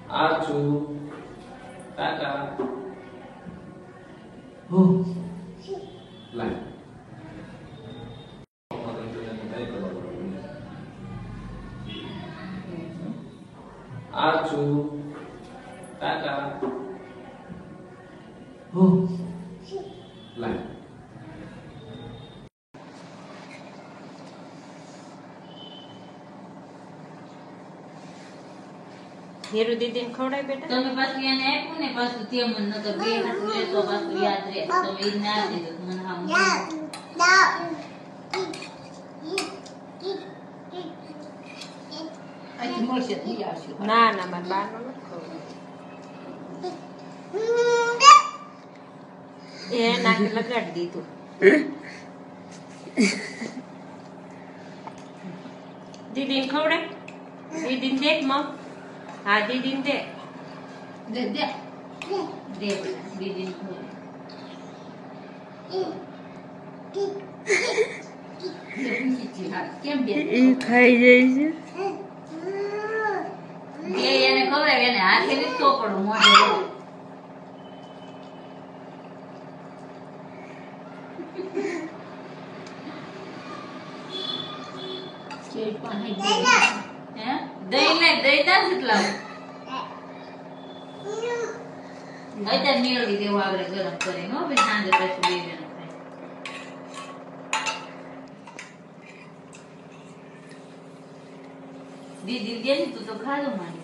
આચું ટાટા હો લાય આચું ટાટા હો લાય હીરુ દીદી ને ખવડાય બેટા તમે પાછું એને આપ્યું ને પાછું તે મને નકર બે હાથ લે તો પાછું યાદ રહે તમે ઈ ના દીધું મને હા આથી મળશે થઈ આવશે ના ના માર બાનો નથી ખવડાય એ નાકે લગાડી દીધું દીદી ને ખવડાય દીદી ને દેખ મમ હા દીદી ને દે દે દે દે દીદી કેમ બે ખાઈ જાય છે બે એને ખવડાવે એને હાથે ને ચોપડું મોઢે કે પાણી હે દહીં ને દહીં તાર કેટલા હવે મેળવી દેવું આપણે ગરમ કરીને હો ભાઈ સાંજે પછી બે જણ ખાય દીદી દે ને તું તો ખાધો મારી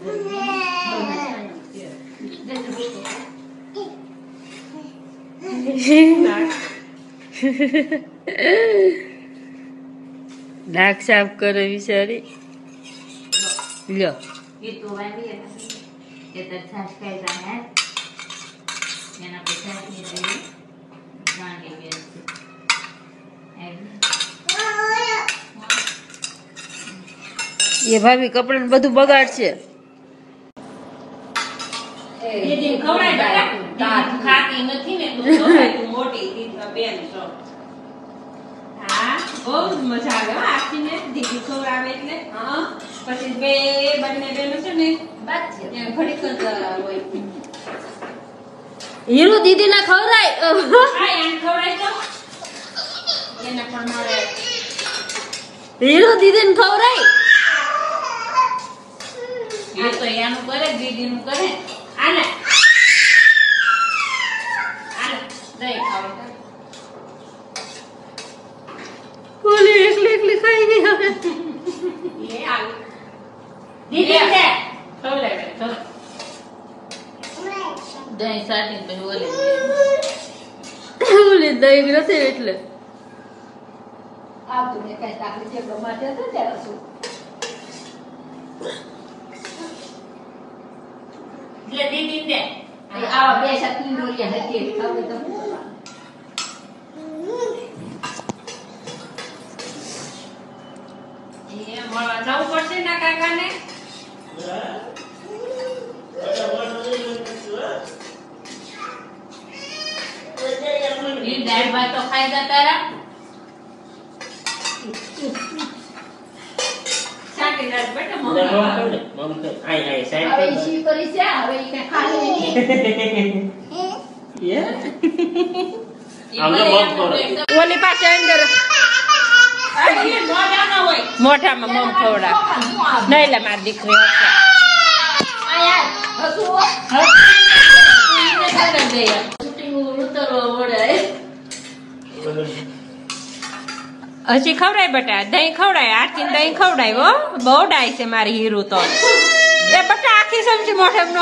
નાક સાફ કરે બિચારી લ્યો એ તો વાવી એ તો છાશ ખાઈ જાય એના પછી દઈ ગાંડી બેસ એ ભાભી કપડા ને બધું બગાડશે દીદી ને ખવડાય બેટા તું ખાતી નથી ને તું ખવડાય તું મોટી દીદી બેન છો હા બહુ જ મજા આવે હો આખીને દીદી ખવડાવે એટલે હા પછી બે બંને બેનો છે ને બાત છે એ ઘડી કરતા હોય હીરુ દીદી ના ખવરાય હા એને ખવડાય તો એને પણ મળે હીરુ દીદી ને ખવરાય એ તો એનું કરે દીદી નું કરે આલે આલે દઈ ખાવ ઓલી એકલી એકલી ખાઈ ગઈ હવે લે આલે દીદી દે ખવડાય તો દહીં સાટીને પછી ઓલે ઓલી દહીં નથી એટલે આવતું ને કઈ તાકલી છે ગમાતે તો ત્યારે શું લે દીદી દે આવા બે સાથી નોરિયા હતી ખાવે તો એ મળવા જવું પડશે ના કાકાને એ દાળ ભાત તો ખાઈ ગયા તારા શાકી દાળ બેટા મમ્મી હવે ઈ શી કરી છે હવે ઈ કઈ ખાલી ઓલી પાસે અંદર મોઢામાં મમ ખવડા નહીં લે મારી દીકરી હશે હજી ખવડાય બટા દહીં ખવડાય આરતી દહીં ખવડાય હો બહુ ડાય છે મારી હીરુ તો એ બટા આખી સબ્જી મોઢે ન